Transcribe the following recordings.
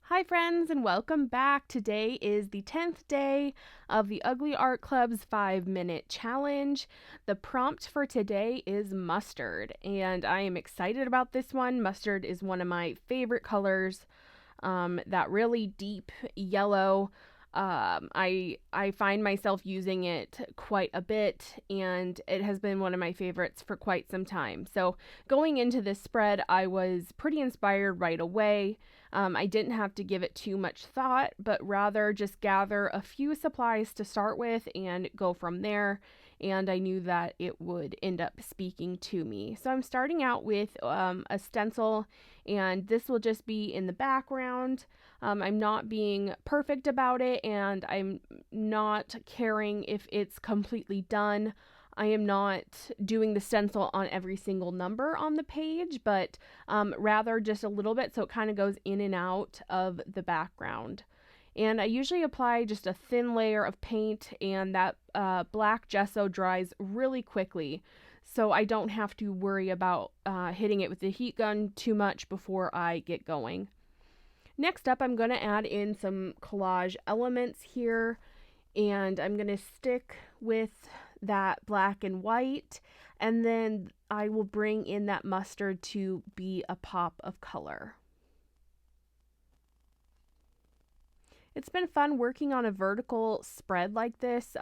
Hi, friends, and welcome back. Today is the 10th day of the Ugly Art Club's 5-minute challenge. The prompt for today is mustard, and I am excited about this one. Mustard is one of my favorite colors, that really deep yellow. I find myself using it quite a bit, and it has been one of my favorites for quite some time. So, going into this spread, I was pretty inspired right away. I didn't have to give it too much thought, but rather just gather a few supplies to start with and go from there. And I knew that it would end up speaking to me. So I'm starting out with a stencil, and this will just be in the background. I'm not being perfect about it, and I'm not caring if it's completely done. I am not doing the stencil on every single number on the page, but rather just a little bit so it kind of goes in and out of the background. And I usually apply just a thin layer of paint, and that black gesso dries really quickly. So I don't have to worry about hitting it with the heat gun too much before I get going. Next up, I'm going to add in some collage elements here, and I'm going to stick with that black and white, and then I will bring in that mustard to be a pop of color. It's been fun working on a vertical spread like this.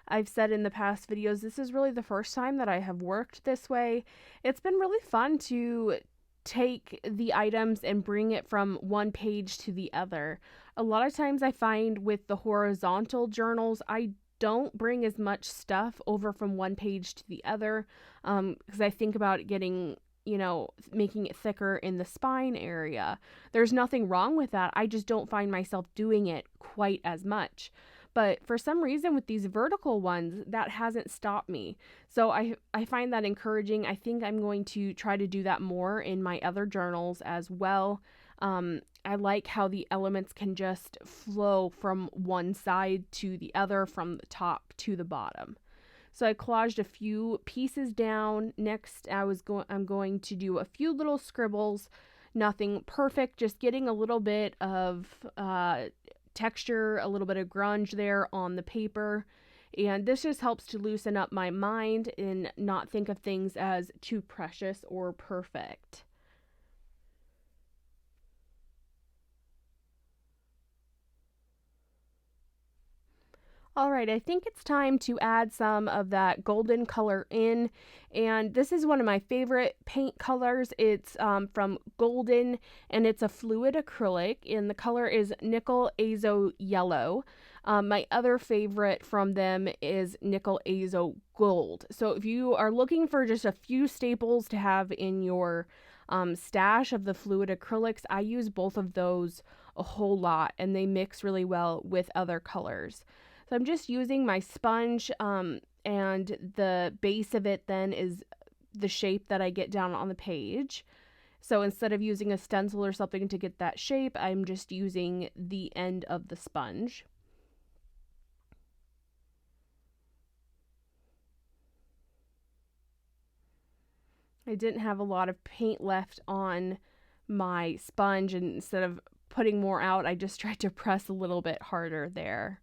I've said in the past videos, this is really the first time that I have worked this way. It's been really fun to take the items and bring it from one page to the other. A lot of times I find with the horizontal journals, I don't bring as much stuff over from one page to the other because I think about getting, making it thicker in the spine area. There's nothing wrong with that. I just don't find myself doing it quite as much. But for some reason, with these vertical ones, that hasn't stopped me. So I find that encouraging. I think I'm going to try to do that more in my other journals as well. I like how the elements can just flow from one side to the other, from the top to the bottom. So I collaged a few pieces down. Next, I'm going to do a few little scribbles. Nothing perfect, just getting a little bit of texture, a little bit of grunge there on the paper. And this just helps to loosen up my mind and not think of things as too precious or perfect. All right, I think it's time to add some of that golden color in. And this is one of my favorite paint colors. It's from Golden, and it's a fluid acrylic, and the color is Nickel Azo Yellow. My other favorite from them is Nickel Azo Gold. So if you are looking for just a few staples to have in your stash of the fluid acrylics, I use both of those a whole lot, and they mix really well with other colors. So I'm just using my sponge, and the base of it then is the shape that I get down on the page. So instead of using a stencil or something to get that shape, I'm just using the end of the sponge. I didn't have a lot of paint left on my sponge, and instead of putting more out, I just tried to press a little bit harder there.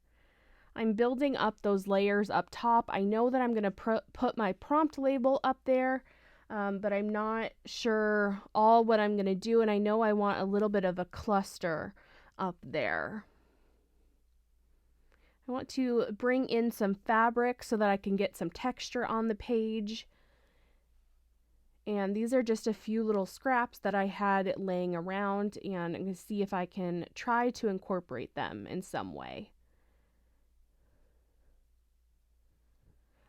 I'm building up those layers up top. I know that I'm going to put my prompt label up there, but I'm not sure all what I'm going to do, and I know I want a little bit of a cluster up there. I want to bring in some fabric so that I can get some texture on the page. And these are just a few little scraps that I had laying around, and I'm going to see if I can try to incorporate them in some way.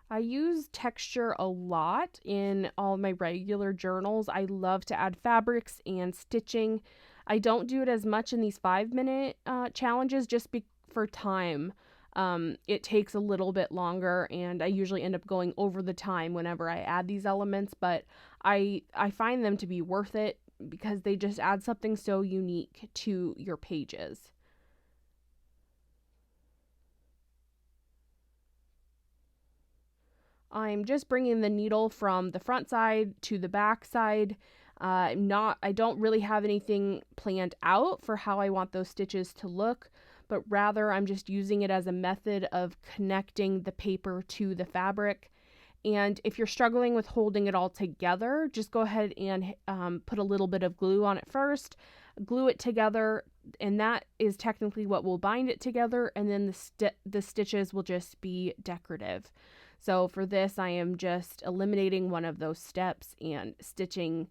I use texture a lot in all my regular journals. I love to add fabrics and stitching. I don't do it as much in these 5-minute challenges just for time. It takes a little bit longer, and I usually end up going over the time whenever I add these elements, but I find them to be worth it because they just add something so unique to your pages. I'm just bringing the needle from the front side to the back side. I don't really have anything planned out for how I want those stitches to look, but rather I'm just using it as a method of connecting the paper to the fabric. And if you're struggling with holding it all together, just go ahead and put a little bit of glue on it first, glue it together, and that is technically what will bind it together, and then the stitches will just be decorative. So for this, I am just eliminating one of those steps and stitching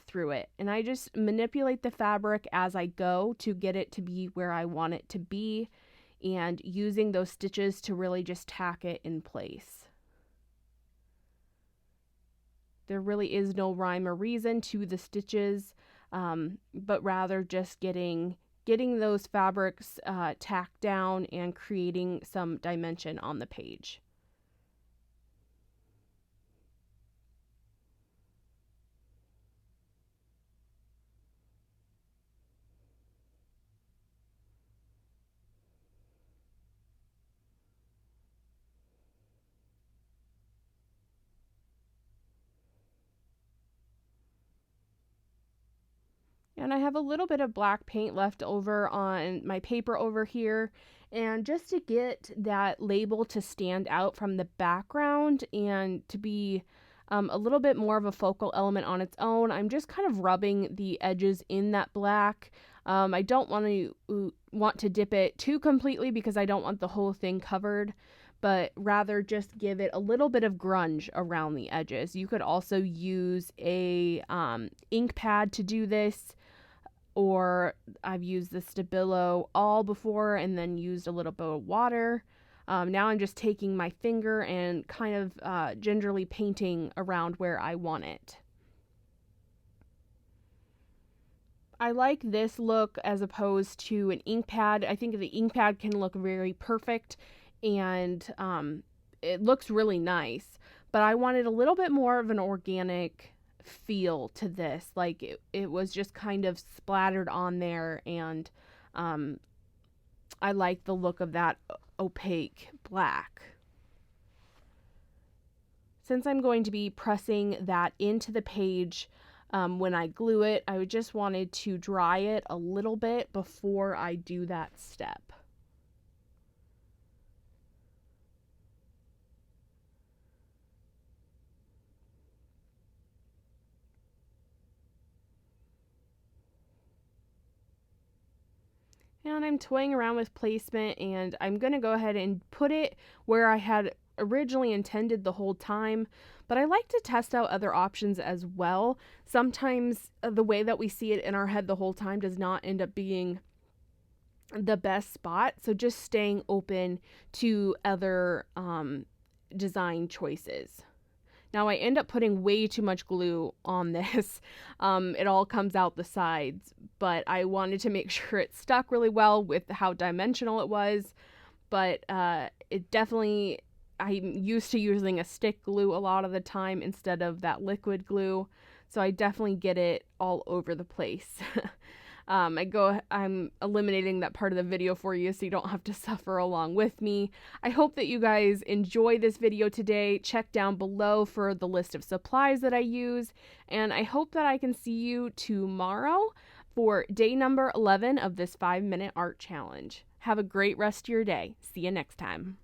through it. And I just manipulate the fabric as I go to get it to be where I want it to be, and using those stitches to really just tack it in place. There really is no rhyme or reason to the stitches, but rather just getting those fabrics tacked down and creating some dimension on the page. And I have a little bit of black paint left over on my paper over here. And just to get that label to stand out from the background and to be a little bit more of a focal element on its own, I'm just kind of rubbing the edges in that black. I don't want to dip it too completely because I don't want the whole thing covered, but rather just give it a little bit of grunge around the edges. You could also use a ink pad to do this, or I've used the Stabilo all before and then used a little bit of water. Now I'm just taking my finger and kind of gingerly painting around where I want it. I like this look as opposed to an ink pad. I think the ink pad can look very perfect and it looks really nice, but I wanted a little bit more of an organic feel to this. Like it was just kind of splattered on there, and I like the look of that opaque black. Since I'm going to be pressing that into the page when I glue it, I just wanted to dry it a little bit before I do that step. And I'm toying around with placement, and I'm going to go ahead and put it where I had originally intended the whole time, but I like to test out other options as well. Sometimes the way that we see it in our head the whole time does not end up being the best spot, so just staying open to other design choices. Now I end up putting way too much glue on this. It all comes out the sides, but I wanted to make sure it stuck really well with how dimensional it was. But it definitely, I'm used to using a stick glue a lot of the time instead of that liquid glue. So I definitely get it all over the place. I'm eliminating that part of the video for you so you don't have to suffer along with me. I hope that you guys enjoy this video today. Check down below for the list of supplies that I use, and I hope that I can see you tomorrow for day number 11 of this 5-minute art challenge. Have a great rest of your day. See you next time.